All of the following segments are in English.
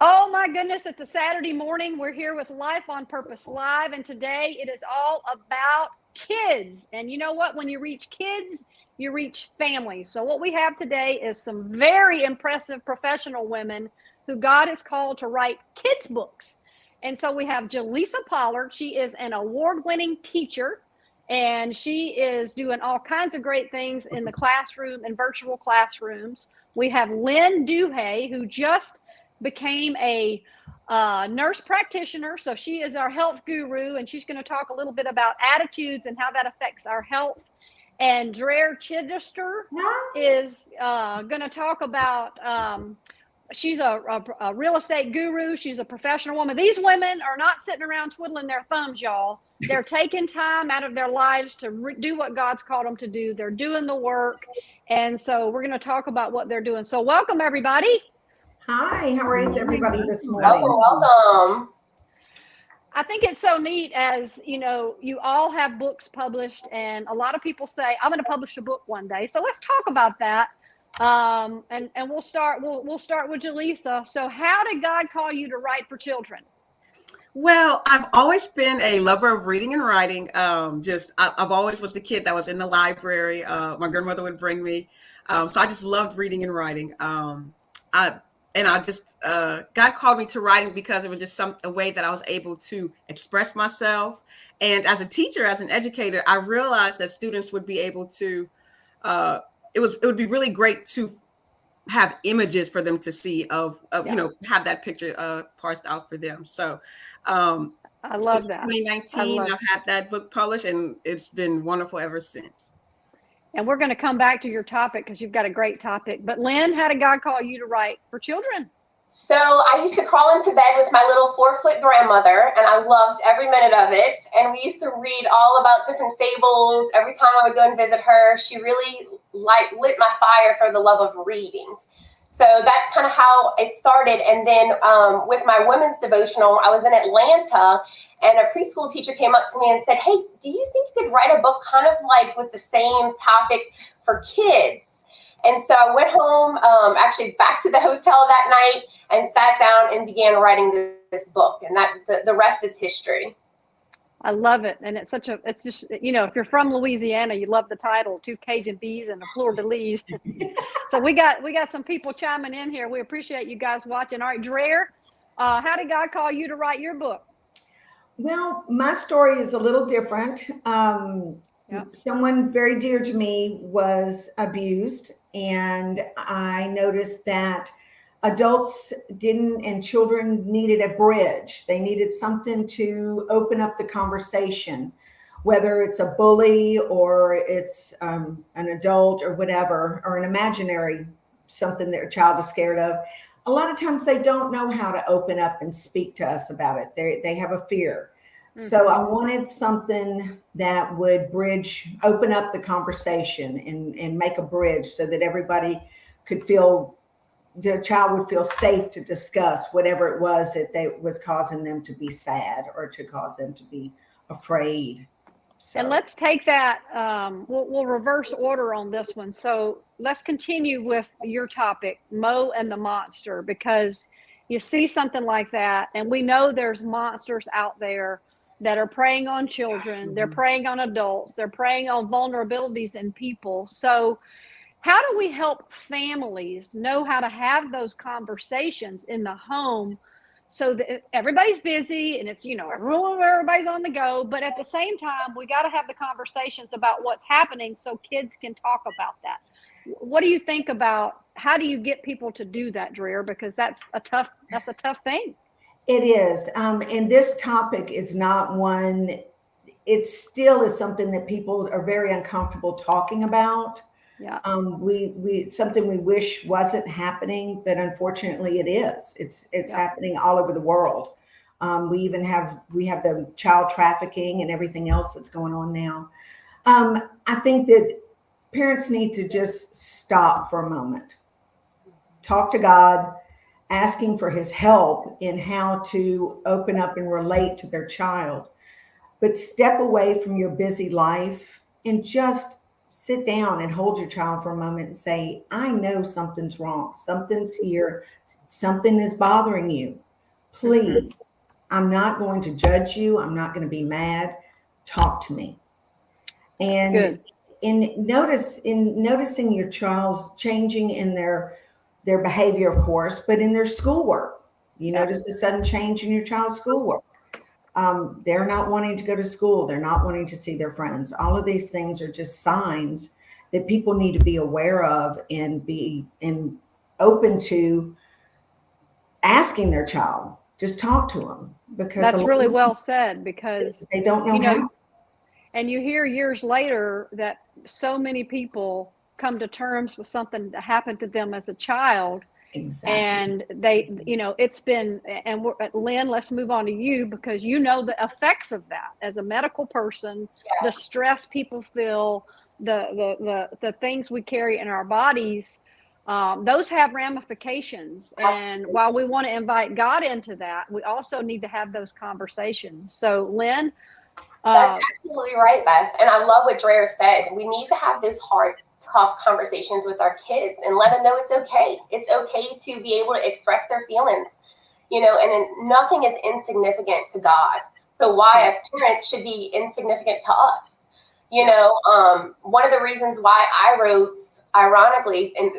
Oh my goodness, it's a Saturday morning. We're here with Life on Purpose Live, and today it is all about kids. And you know what? When you reach kids, you reach families. So what we have today is some very impressive professional women who God has called to write kids' books. And so we have Jalissa Pollard. She is an award-winning teacher, and she is doing all kinds of great things in the classroom and virtual classrooms. We have Lynn Duhe, who just became a nurse practitioner. So she is our health guru, and she's going to talk a little bit about attitudes and how that affects our health. And Dreher Chidester is going to talk about, she's a real estate guru. She's a professional woman. These women are not sitting around twiddling their thumbs, y'all. They're taking time out of their lives to do what God's called them to do. They're doing the work. And so we're going to talk about what they're doing. So welcome, everybody. Hi, how is everybody this morning? Welcome. I think it's so neat, as you know, you all have books published, and a lot of people say, I'm going to publish a book one day. So let's talk about that. And we'll start with Jalissa. So how did God call you to write for children? Well, I've always been a lover of reading and writing. I've always was the kid that was in the library. My grandmother would bring me. So I just loved reading and writing. God called me to writing because it was just a way that I was able to express myself. And as a teacher, as an educator, I realized that students would be able to, it would be really great to have images for them to see of have that picture parsed out for them. So I love that. 2019, I've had that book published, and it's been wonderful ever since. And we're going to come back to your topic because you've got a great topic. But Lynn, how did God call you to write for children? So I used to crawl into bed with my little 4-foot grandmother, and I loved every minute of it. And we used to read all about different fables. Every time I would go and visit her, she really lit my fire for the love of reading. So that's kind of how it started. And then with my women's devotional, I was in Atlanta, and a preschool teacher came up to me and said, hey, do you think you could write a book kind of like with the same topic for kids? And so I went home, actually back to the hotel that night, and sat down and began writing this book. And that the rest is history. I love it. And it's just, you know, if you're from Louisiana, you love the title, Two Cajun Bees and the Fleur de Lis. So we got some people chiming in here. We appreciate you guys watching. All right, Dreher, how did God call you to write your book? Well, my story is a little different. Someone very dear to me was abused, and I noticed that adults and children needed a bridge. They needed something to open up the conversation, whether it's a bully or it's an adult or whatever, or an imaginary something that a child is scared of. A lot of times they don't know how to open up and speak to us about it. They have a fear. Mm-hmm. So I wanted something that would open up the conversation and make a bridge so that everybody could feel, the child would feel safe to discuss whatever it was that was causing them to be sad or to cause them to be afraid. So. And let's take that, we'll reverse order on this one. So let's continue with your topic, Moe and the monster, because you see something like that, and we know there's monsters out there that are preying on children, they're preying on adults, they're preying on vulnerabilities in people. So how do we help families know how to have those conversations in the home so that everybody's busy and it's, you know, everybody's on the go, but at the same time, we got to have the conversations about what's happening so kids can talk about that. What do you think about, how do you get people to do that, Dreher? Because that's a tough thing. It is. And this topic is not one, it still is something that people are very uncomfortable talking about. Yeah. We something we wish wasn't happening, but unfortunately it is. It's happening all over the world. We have the child trafficking and everything else that's going on now. I think that parents need to just stop for a moment, talk to God, asking for his help in how to open up and relate to their child, but step away from your busy life and just sit down and hold your child for a moment and say, I know something's wrong. Something's here. Something is bothering you. Please, I'm not going to judge you. I'm not going to be mad. Talk to me. And in noticing your child's changing in their behavior, of course, but in their schoolwork, you notice a sudden change in your child's schoolwork. They're not wanting to go to school. They're not wanting to see their friends. All of these things are just signs that people need to be aware of and be open to asking their child. Just talk to them, because that's really well said, because they don't know how. And you hear years later that so many people come to terms with something that happened to them as a child. Exactly. And they, it's been, and Lynn, let's move on to you, because you know the effects of that as a medical person, the stress people feel, the things we carry in our bodies, those have ramifications. And while we want to invite God into that, we also need to have those conversations. So Lynn, that's absolutely right, Beth. And I love what Dreher said. We need to have those hard, tough conversations with our kids and let them know it's okay. It's okay to be able to express their feelings, and then nothing is insignificant to God. So why as parents should be insignificant to us? One of the reasons why I wrote, ironically, and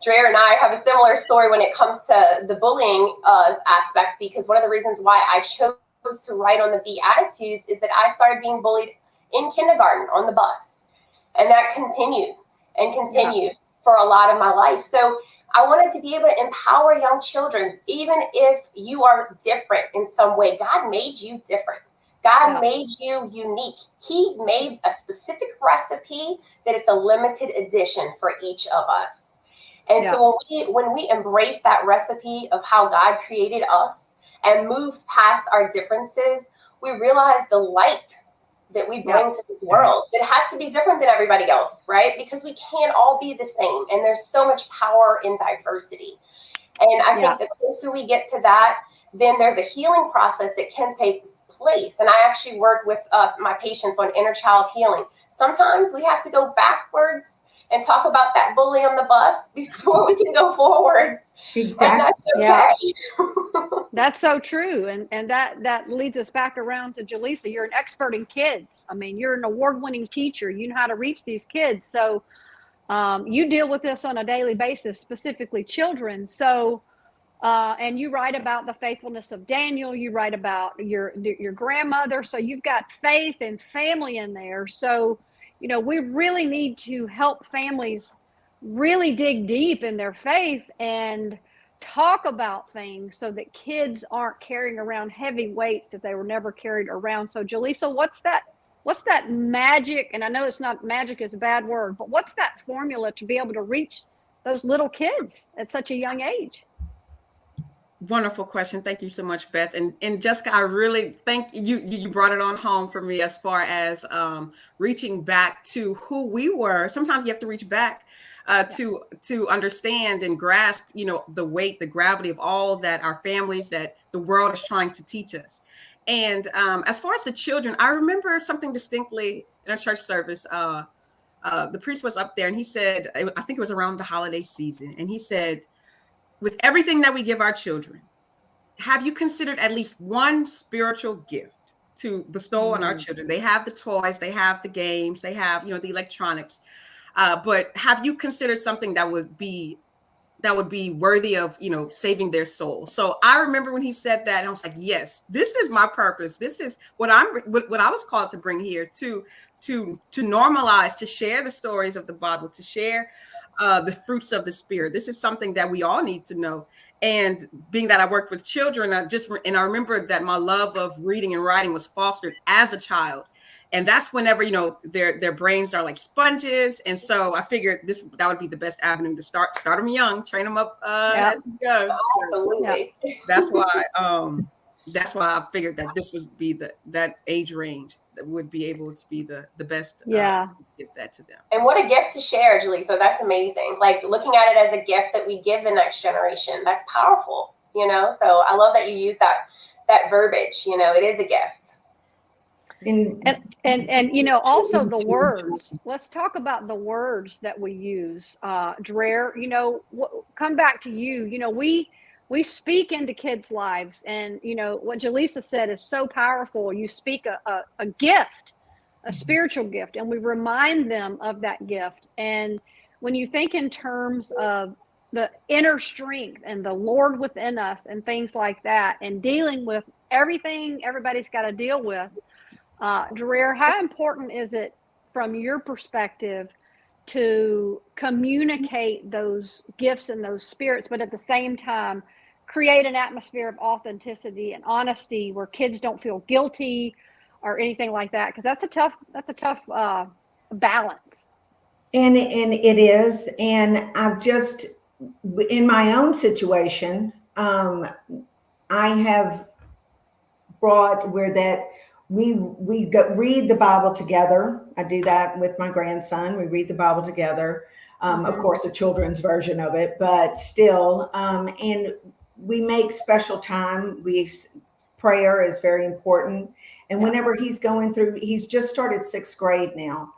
Dreher and I have a similar story when it comes to the bullying aspect, because one of the reasons why I chose to write on the Beatitudes is that I started being bullied in kindergarten on the bus, and that continued for a lot of my life. So I wanted to be able to empower young children, even if you are different in some way. God made you different. God made you unique. He made a specific recipe that it's a limited edition for each of us. And so when we embrace that recipe of how God created us and move past our differences, we realize the light that we bring to this world. It has to be different than everybody else, right? Because we can't all be the same. And there's so much power in diversity. And I think the closer we get to that, then there's a healing process that can take place. And I actually work with my patients on inner child healing. Sometimes we have to go backwards and talk about that bully on the bus before we can go forwards. Exactly. And that's okay. That's so true. And that leads us back around to Jalissa. You're an expert in kids. I mean, you're an award-winning teacher. You know how to reach these kids. So you deal with this on a daily basis, specifically children. So, and you write about the faithfulness of Daniel. You write about your grandmother. So you've got faith and family in there. So, we really need to help families really dig deep in their faith and talk about things so that kids aren't carrying around heavy weights that they were never carried around. So Jalissa, what's that magic? And I know it's not, magic is a bad word, but what's that formula to be able to reach those little kids at such a young age? Wonderful question. Thank you so much, Beth. And Jessica, I really thank you. You brought it on home for me as far as reaching back to who we were. Sometimes you have to reach back to understand and grasp, the weight, the gravity of all that our families, that the world is trying to teach us. And as far as the children, I remember something distinctly in a church service. The priest was up there and he said, I think it was around the holiday season. And he said, with everything that we give our children, have you considered at least one spiritual gift to bestow on our children? They have the toys, they have the games, they have, the electronics. But have you considered something that would be worthy of, saving their soul? So I remember when he said that, and I was like, yes, this is my purpose. This is what I was called to bring here, to normalize, to share the stories of the Bible, to share the fruits of the Spirit. This is something that we all need to know. And being that I worked with children, I remember that my love of reading and writing was fostered as a child. And that's whenever, their brains are like sponges. And so I figured that would be the best avenue to start them young, train them up as we go. Absolutely. So that's why I figured that this would be that age range that would be able to be the best. Give that to them. And what a gift to share, Jalissa. That's amazing. Like looking at it as a gift that we give the next generation. That's powerful, So I love that you use that verbiage, it is a gift. And you know, also the words. Let's talk about the words that we use. Dreher, you know, come back to you. You know, we speak into kids' lives, and you know what Jalissa said is so powerful. You speak a gift, a spiritual gift, and we remind them of that gift. And when you think in terms of the inner strength and the Lord within us and things like that, and dealing with everything everybody's got to deal with, Dreher, how important is it from your perspective to communicate those gifts and those spirits, but at the same time create an atmosphere of authenticity and honesty where kids don't feel guilty or anything like that? Because that's a tough balance. And it is. And I've just, in my own situation, I have brought where that we read the Bible together. I do that with my grandson. We read the Bible together. Of course, a children's version of it, but still. And we make special time. Prayer is very important. And whenever he's going through, he's just started 6th grade now,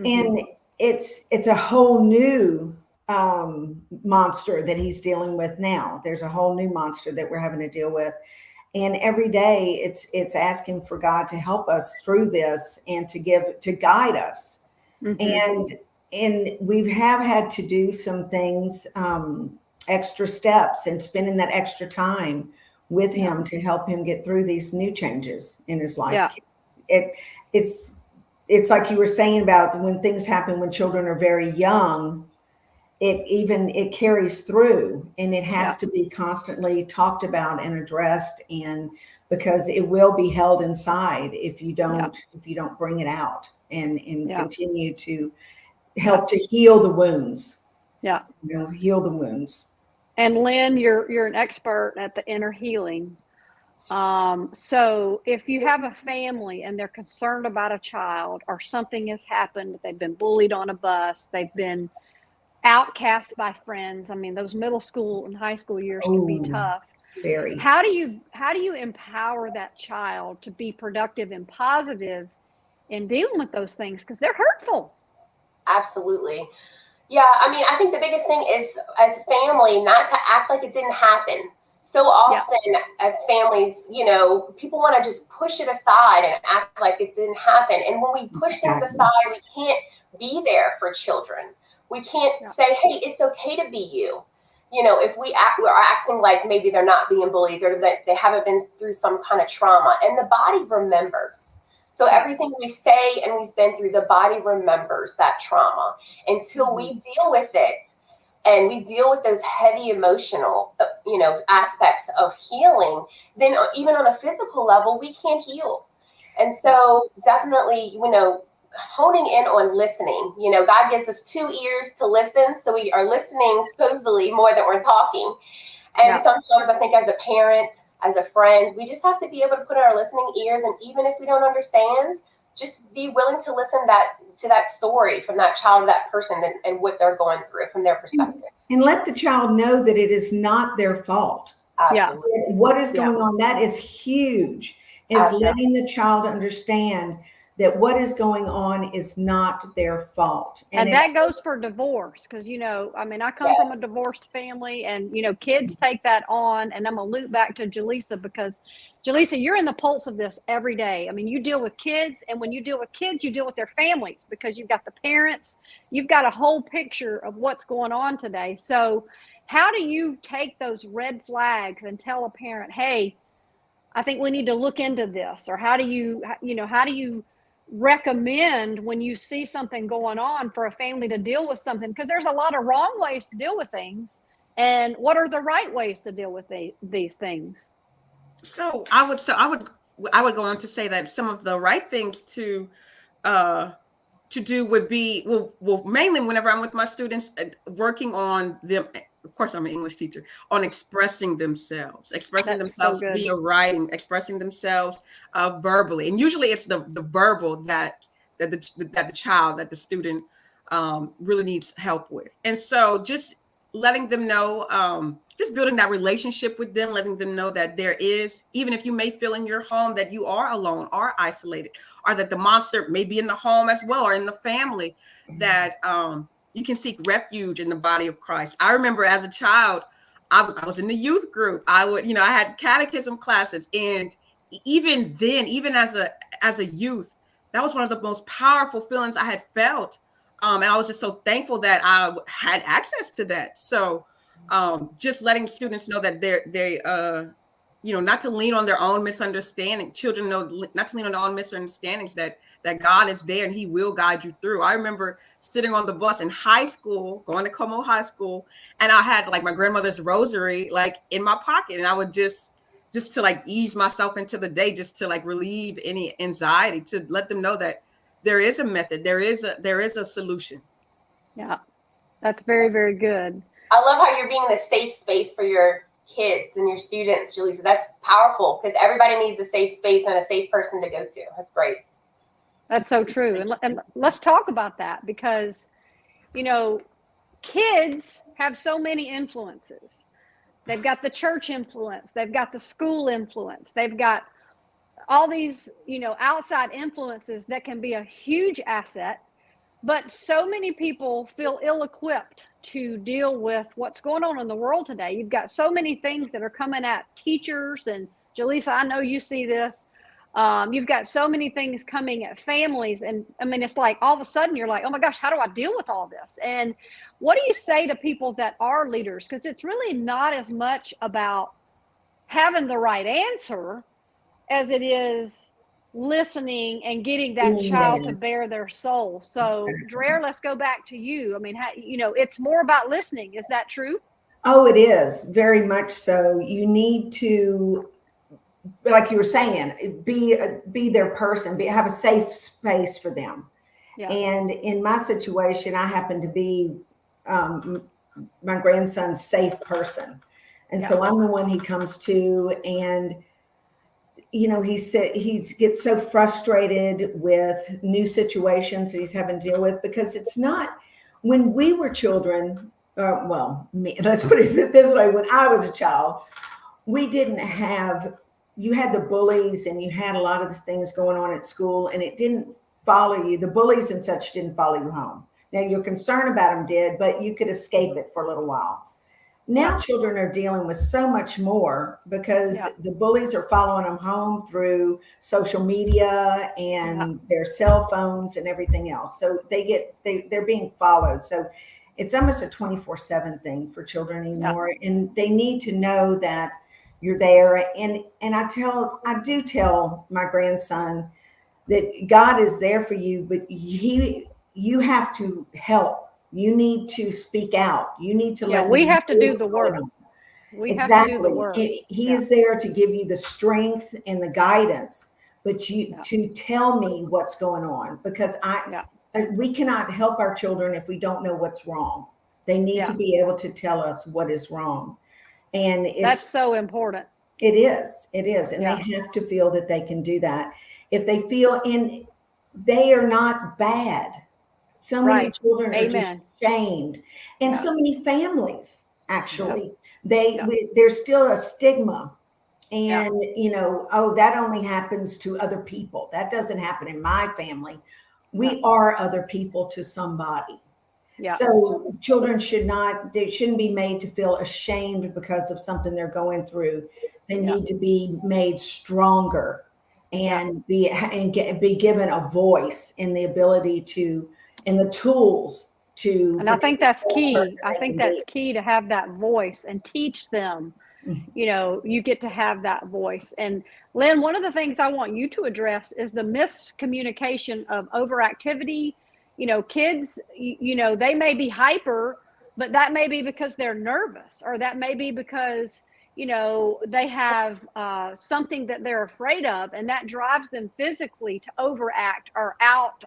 and it's a whole new monster that he's dealing with now. There's a whole new monster that we're having to deal with. And every day it's asking for God to help us through this and to guide us. And we have had to do some things, extra steps, and spending that extra time with him to help him get through these new changes in his life. It's like you were saying about when things happen when children are very young, it carries through, and it has to be constantly talked about and addressed, and because it will be held inside if you don't bring it out and continue to help to heal the wounds. Heal the wounds. And Lynn, you're an expert at the inner healing. So if you have a family and they're concerned about a child, or something has happened, they've been bullied on a bus, they've been outcast by friends. I mean, those middle school and high school years can be tough. Very. How do you empower that child to be productive and positive in dealing with those things? Because they're hurtful. Absolutely. Yeah, I mean, I think the biggest thing is, as a family, not to act like it didn't happen. So often as families, you know, people want to just push it aside and act like it didn't happen. And when we push things aside, we can't be there for children. We can't say, hey, it's okay to be you. You know, if we're acting like maybe they're not being bullied, or that they haven't been through some kind of trauma, and the body remembers. So everything we say and we've been through, the body remembers that trauma until we deal with it, and we deal with those heavy emotional, aspects of healing. Then even on a physical level, we can't heal. And so definitely, honing in on listening. God gives us 2 ears to listen. So we are listening supposedly more than we're talking. And sometimes I think as a parent, as a friend, we just have to be able to put our listening ears, and even if we don't understand, just be willing to listen to that story from that child or that person, and what they're going through from their perspective. And let the child know that it is not their fault. Absolutely. What is going on? That is huge. Is letting the child understand that what is going on is not their fault. And that goes for divorce, because, I come from a divorced family, and, kids take that on. And I'm going to loop back to Jalissa, because Jalissa, you're in the pulse of this every day. I mean, you deal with kids, and when you deal with kids, you deal with their families, because you've got the parents, you've got a whole picture of what's going on today. So how do you take those red flags and tell a parent, hey, I think we need to look into this? Or how do you recommend when you see something going on for a family to deal with something? Because there's a lot of wrong ways to deal with things, and what are the right ways to deal with these things? So I would go on to say that some of the right things to do would be, well, mainly whenever I'm with my students, Mm-hmm. working on them. Of course, I'm an English teacher, on expressing themselves via writing, expressing themselves verbally. And usually it's the verbal that the child, that the student really needs help with. And so just letting them know, just building that relationship with them, letting them know that there is, even if you may feel in your home that you are alone or isolated, or that the monster may be in the home as well, or in the family, that you can seek refuge in the body of Christ. I remember as a child, I was in the youth group. I had catechism classes, and even then, even as a youth, that was one of the most powerful feelings I had felt. And I was just so thankful that I had access to that. So just letting students know that they not to lean on their own misunderstanding. Children know not to lean on their own misunderstandings, that God is there and he will guide you through. I remember sitting on the bus in high school, going to Como High School, and I had like my grandmother's rosary like in my pocket, and I would just to like ease myself into the day, just to like relieve any anxiety, to let them know that there is a method, there is a solution. Yeah, that's very, very good. I love how you're being the safe space for your kids and your students, Jalissa. That's powerful, because everybody needs a safe space and a safe person to go to. That's great. That's so true. And let's talk about that, because, kids have so many influences. They've got the church influence. They've got the school influence. They've got all these, outside influences that can be a huge asset. But so many people feel ill-equipped to deal with what's going on in the world today. You've got so many things that are coming at teachers, and Jalissa, I know you see this. You've got so many things coming at families, and I mean, it's like all of a sudden you're like, oh my gosh, how do I deal with all this? And what do you say to people that are leaders? Because it's really not as much about having the right answer as it is listening and getting that child to bear their soul. So Dreher, let's go back to you. I mean, it's more about listening. Is that true? Oh, it is very much so. You need to, like you were saying, be their person, have a safe space for them. Yeah. And in my situation, I happen to be my grandson's safe person. And so I'm the one he comes to, and he said he gets so frustrated with new situations that he's having to deal with, because it's not, when we were children, let's put it this way, when I was a child, we didn't have, you had the bullies and you had a lot of the things going on at school, and it didn't follow you. The bullies and such didn't follow you home. Now your concern about them did, but you could escape it for a little while. Now children are dealing with so much more, because the bullies are following them home through social media and their cell phones and everything else. So they're being followed. So it's almost a 24/7 thing for children anymore. And they need to know that you're there. And I do tell my grandson that God is there for you, but you have to help. You need to speak out. You need to let we have to do the work. We have to do the work. He is there to give you the strength and the guidance, but to tell me what's going on, because we cannot help our children if we don't know what's wrong. They need to be able to tell us what is wrong. And that's so important. It is. And they have to feel that they can do that. If they feel they are not bad. So many children are just shamed, and so many families, actually, there's still a stigma, and that only happens to other people. That doesn't happen in my family. We are other people to somebody. So children shouldn't be made to feel ashamed because of something they're going through. They need to be made stronger and be given a voice and the ability to, and the tools to. And I think that's key. I think that's key, to have that voice and teach them. You get to have that voice. And Lynn, one of the things I want you to address is the miscommunication of overactivity. Kids, they may be hyper, but that may be because they're nervous, or that may be because they have something that they're afraid of, and that drives them physically to overact or act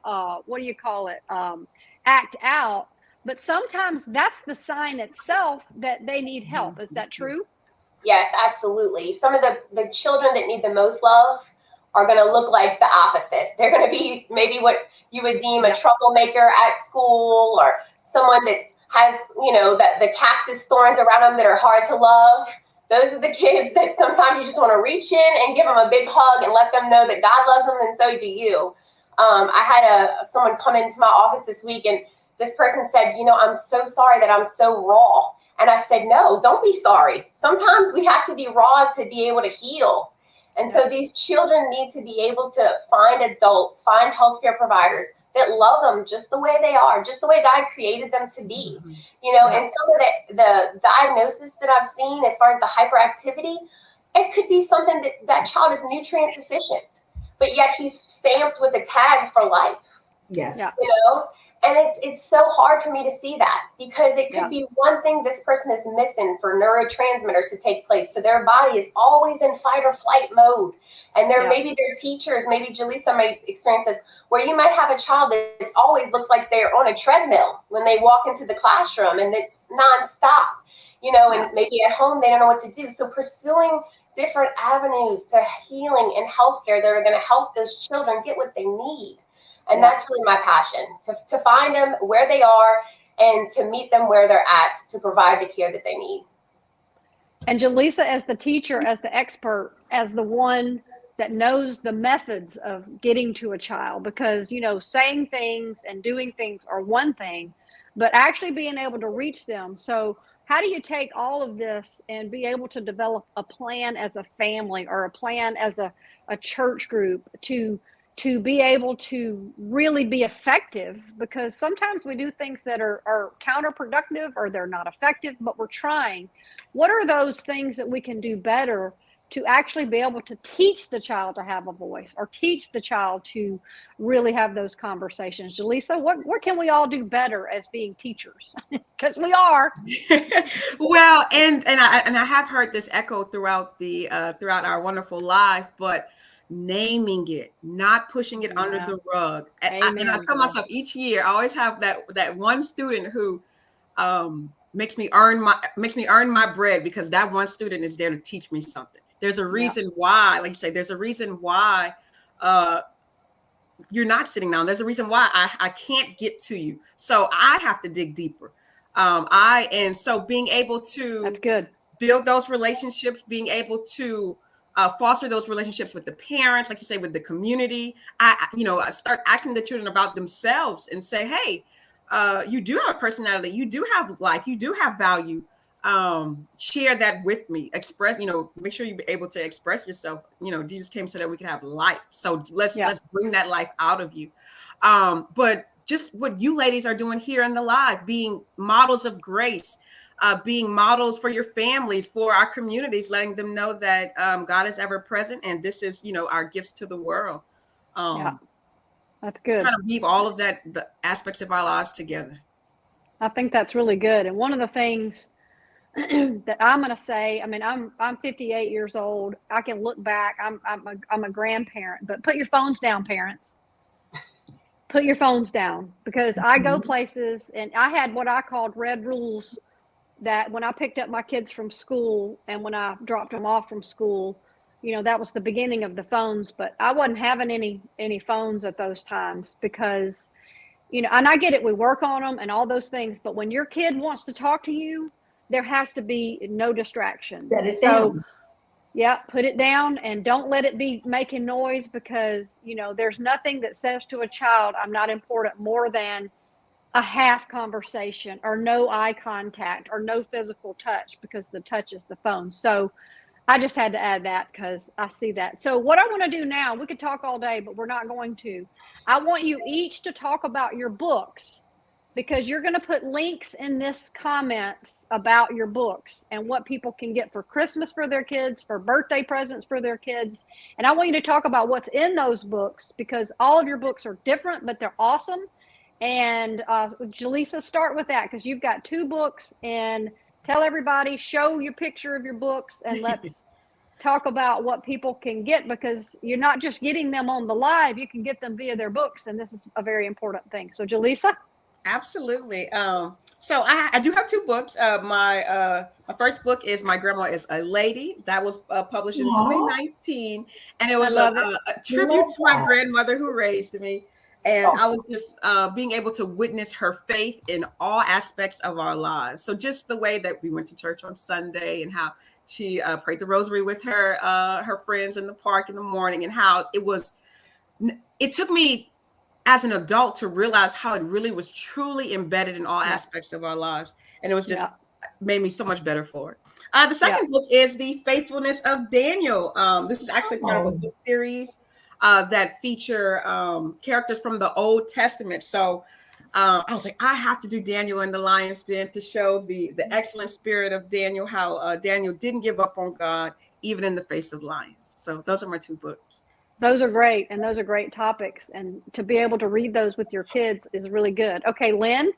out. But sometimes that's the sign itself that they need help. Is that true? Yes, absolutely. Some of the children that need the most love are going to look like the opposite. They're going to be maybe what you would deem a troublemaker at school, or someone that's has, that the cactus thorns around them that are hard to love. Those are the kids that sometimes you just want to reach in and give them a big hug and let them know that God loves them, and so do you. I had someone come into my office this week, and this person said, I'm so sorry that I'm so raw. And I said, no, don't be sorry. Sometimes we have to be raw to be able to heal. And so these children need to be able to find adults, find healthcare providers that love them just the way they are, just the way God created them to be. And some of the diagnosis that I've seen as far as the hyperactivity, it could be something that child is nutrient deficient, but yet he's stamped with a tag for life. Yes. And it's so hard for me to see that, because it could be one thing this person is missing for neurotransmitters to take place. So their body is always in fight or flight mode. And maybe their teachers, maybe Jalissa might experience this, where you might have a child that always looks like they're on a treadmill when they walk into the classroom, and it's nonstop, and maybe at home they don't know what to do. So pursuing different avenues to healing and healthcare that are going to help those children get what they need. And that's really my passion, to find them where they are and to meet them where they're at, to provide the care that they need. And Jalissa, as the teacher, as the expert, as the one that knows the methods of getting to a child, because, saying things and doing things are one thing, but actually being able to reach them. So how do you take all of this and be able to develop a plan as a family, or a plan as a church group to be able to really be effective? Because sometimes we do things that are counterproductive, or they're not effective, but we're trying. What are those things that we can do better to actually be able to teach the child to have a voice, or teach the child to really have those conversations? Jalissa, what can we all do better as being teachers? Because we are. Well, and I have heard this echoed throughout throughout our wonderful life, but naming it, not pushing it under the rug. And I tell myself each year, I always have that one student who makes me earn my bread, because that one student is there to teach me something. There's a reason why, like you say, there's a reason why you're not sitting down. There's a reason why I can't get to you. So I have to dig deeper. And so being able to That's good. Build those relationships, being able to foster those relationships with the parents, like you say, with the community. I start asking the children about themselves and say, hey, you do have a personality, you do have life, you do have value. Share that with me. Express, make sure you're able to express yourself. Jesus came so that we can have life. So let's bring that life out of you. But just what you ladies are doing here in the live, being models of grace, being models for your families, for our communities, letting them know that God is ever present, and this is, our gifts to the world. That's good. Kind of weave all of that, the aspects of our lives together. I think that's really good. And one of the things that I'm going to say, I'm 58 years old. I can look back. I'm a grandparent, but put your phones down, parents. Put your phones down, because I go places, and I had what I called red rules, that when I picked up my kids from school and when I dropped them off from school, that was the beginning of the phones, but I wasn't having any phones at those times, because, and I get it, we work on them and all those things, but when your kid wants to talk to you, there has to be no distractions. Set it down. Put it down, and don't let it be making noise, because, there's nothing that says to a child, I'm not important, more than a half conversation, or no eye contact, or no physical touch, because the touch is the phone. So I just had to add that, because I see that. So what I want to do now, we could talk all day, but we're not going to. I want you each to talk about your books, because you're going to put links in this comments about your books and what people can get for Christmas for their kids, for birthday presents for their kids. And I want you to talk about what's in those books, because all of your books are different, but they're awesome. And Jalissa, start with that, because you've got 2 books, and tell everybody, show your picture of your books, and let's talk about what people can get, because you're not just getting them on the live, you can get them via their books, and this is a very important thing. So Jalissa? Absolutely. So I do have 2 books. My first book is My Grandma is a Lady. That was published in 2019, and it was a tribute to my grandmother who raised me. And I was just being able to witness her faith in all aspects of our lives. So just the way that we went to church on Sunday and how she prayed the rosary with her friends in the park in the morning, and how it took me as an adult to realize how it really was truly embedded in all aspects of our lives. And it was just made me so much better for it. The second book is The Faithfulness of Daniel. This is actually part of a book series that feature characters from the Old Testament. So I was like, I have to do Daniel in the Lion's Den to show the excellent spirit of Daniel, how Daniel didn't give up on God, even in the face of lions. So those are my two books. Those are great, and those are great topics. And to be able to read those with your kids is really good. Okay, Lynn?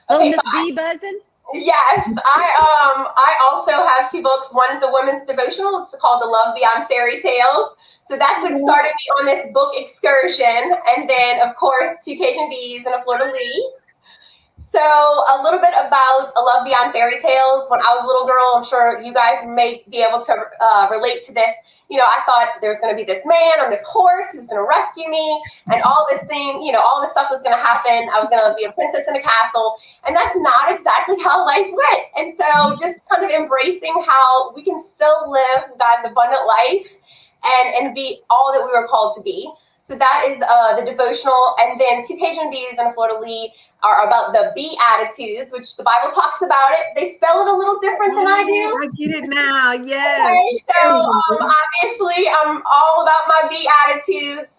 Okay, Miss B buzzing? Yes, I also have two books. One is a women's devotional. It's called The Love Beyond Fairy Tales. So that's what started me on this book excursion. And then, of course, Two Cajun Bees and a Fleur de Lis. So a little bit about A Love Beyond Fairy Tales. When I was a little girl, I'm sure you guys may be able to relate to this. You know, I thought there was going to be this man on this horse who's going to rescue me, and all this thing, you know, all this stuff was going to happen. I was going to be a princess in a castle, and that's not exactly how life went. And so just kind of embracing how we can still live God's abundant life and be all that we were called to be. So that is the devotional. And then Two Cajun Bees and a Fleur de Lis are about the Beatitudes, which the Bible talks about it. They spell it a little different than I do. I get it now. Yes. Okay, so obviously I'm all about my Beatitudes,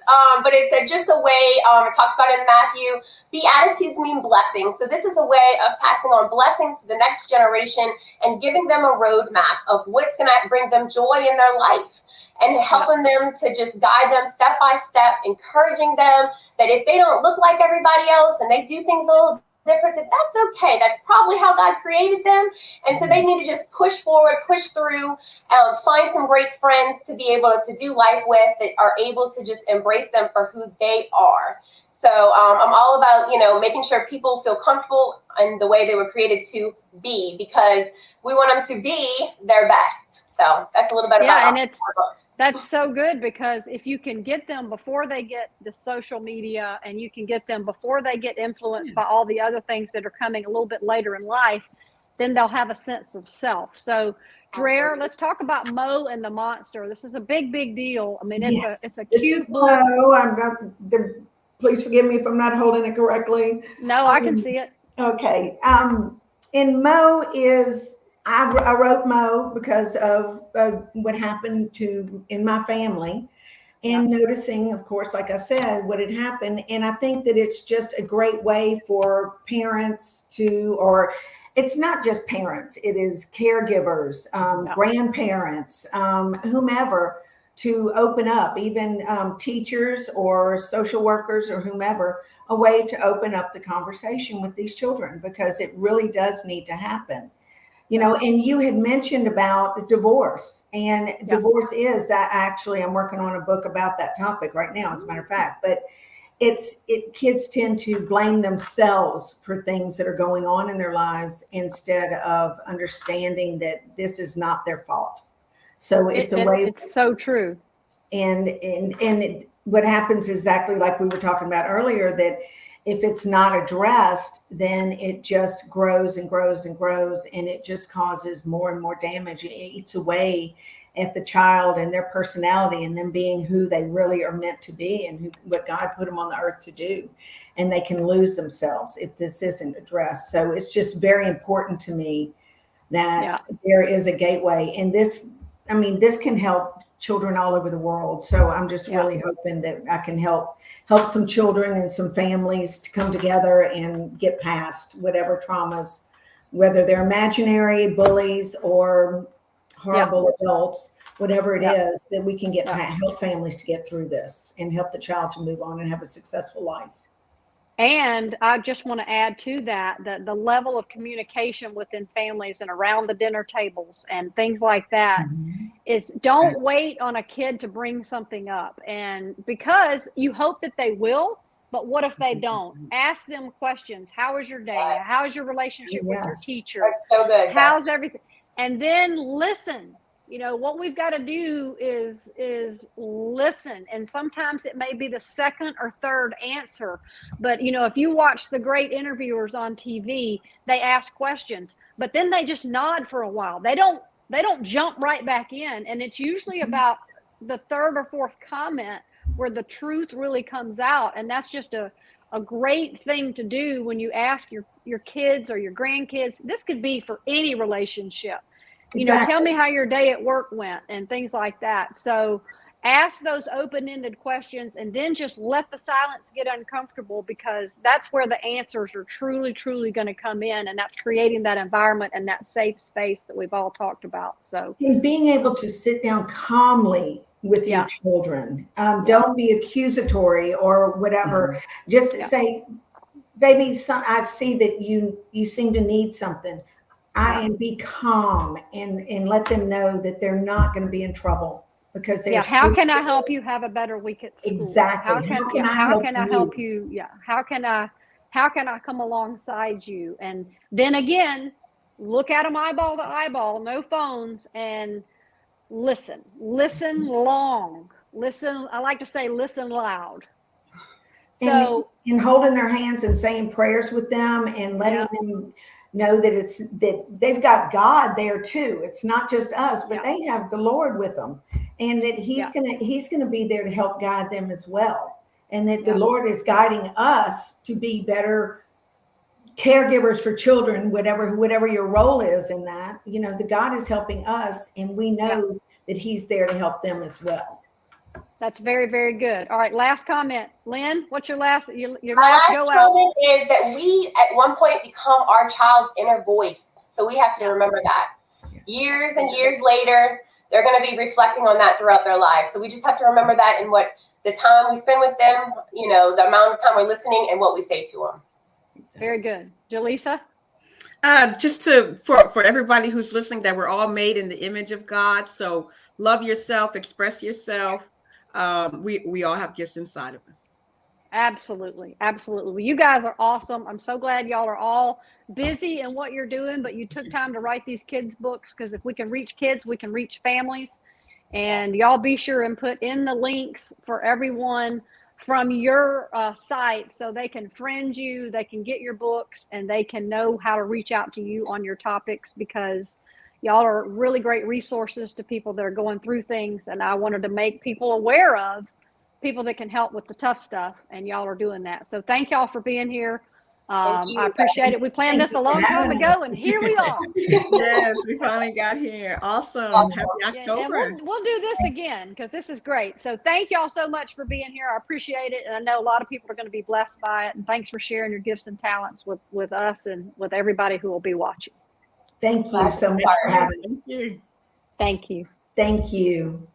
but it's just a way, it talks about it in Matthew. Beatitudes mean blessings. So this is a way of passing on blessings to the next generation and giving them a roadmap of what's going to bring them joy in their life, and helping them to just guide them step by step, encouraging them that if they don't look like everybody else and they do things a little different, that's okay. That's probably how God created them. And so they need to just push forward, push through, find some great friends to be able to do life with that are able to just embrace them for who they are. So I'm all about, you know, making sure people feel comfortable in the way they were created to be, because we want them to be their best. So that's a little bit about and that's so good, because if you can get them before they get the social media, and you can get them before they get influenced by all the other things that are coming a little bit later in life, then they'll have a sense of self. So Dreher, let's talk about Mo and the Monster. This is a big deal. I mean, it's a cute book. No, I'm not. Please forgive me if I'm not holding it correctly. No, I can see it. Okay. And Mo is, I wrote Mo because of what happened in my family, and noticing, of course, like I said, what had happened. And I think that it's just a great way for parents or it's not just parents, it is caregivers, grandparents, whomever, to open up, even teachers or social workers or whomever, a way to open up the conversation with these children, because it really does need to happen. You know, and you had mentioned about divorce, and divorce is that. Actually, I'm working on a book about that topic right now, as a matter of fact, but kids tend to blame themselves for things that are going on in their lives, instead of understanding that this is not their fault. So it's a way. It's so true. And what happens is exactly like we were talking about earlier, that if it's not addressed, then it just grows and grows and grows, and it just causes more and more damage. It eats away at the child and their personality, and them being who they really are meant to be, and what God put them on the earth to do. And they can lose themselves if this isn't addressed. So it's just very important to me that there is a gateway. And this can help children all over the world. So I'm just really hoping that I can help some children and some families to come together and get past whatever traumas, whether they're imaginary bullies or horrible adults, whatever it is, that we can help families to get through this and help the child to move on and have a successful life. And I just want to add to that the level of communication within families and around the dinner tables and things like that is, don't wait on a kid to bring something up. And because you hope that they will, but what if they don't? Ask them questions. How was your day? How's your relationship with your teacher? That's so good. How's everything? And then listen. You know, what we've got to do is listen. And sometimes it may be the second or third answer. But, you know, if you watch the great interviewers on TV, they ask questions, but then they just nod for a while. They don't jump right back in. And it's usually about the third or fourth comment where the truth really comes out. And that's just a great thing to do when you ask your kids or your grandkids. This could be for any relationship. You know, tell me how your day at work went and things like that. So ask those open-ended questions and then just let the silence get uncomfortable, because that's where the answers are truly, truly going to come in. And that's creating that environment and that safe space that we've all talked about. So and being able to sit down calmly with your children. Don't be accusatory or whatever. Just say, baby, I see that you seem to need something. And be calm and let them know that they're not going to be in trouble, because they're how can I help you have a better week at school? Exactly. How can I help you? Yeah. How can I come alongside you? And then again, look at them eyeball to eyeball, no phones, and listen long, listen. I like to say, listen loud. So and holding their hands and saying prayers with them and letting them know that they've got God there too. It's not just us, but they have the Lord with them, and that he's gonna be there to help guide them as well. And that the Lord is guiding us to be better caregivers for children, whatever your role is in that. You know, the God is helping us, and we know that he's there to help them as well. That's very, very good. All right, last comment. Lynn, what's your last My last go out? comment is that we at one point become our child's inner voice. So we have to remember that. Years and years later, they're going to be reflecting on that throughout their lives. So we just have to remember that in what the time we spend with them, you know, the amount of time we're listening and what we say to them. Very good. Jalissa? Just for everybody who's listening, that we're all made in the image of God. So love yourself, express yourself. We all have gifts inside of us. Absolutely. Absolutely. Well, you guys are awesome. I'm so glad y'all are all busy in what you're doing, but you took time to write these kids' books, because if we can reach kids, we can reach families. And y'all be sure and put in the links for everyone from your site, so they can friend you, they can get your books, and they can know how to reach out to you on your topics, because y'all are really great resources to people that are going through things. And I wanted to make people aware of people that can help with the tough stuff, and y'all are doing that. So thank y'all for being here. I appreciate it. We planned this a long time ago, and here we are. Yes, we finally got here. Awesome. Happy October. And we'll do this again, because this is great. So thank y'all so much for being here. I appreciate it. And I know a lot of people are going to be blessed by it. And thanks for sharing your gifts and talents with us and with everybody who will be watching. Thank you so much for having us. Thank you. Thank you.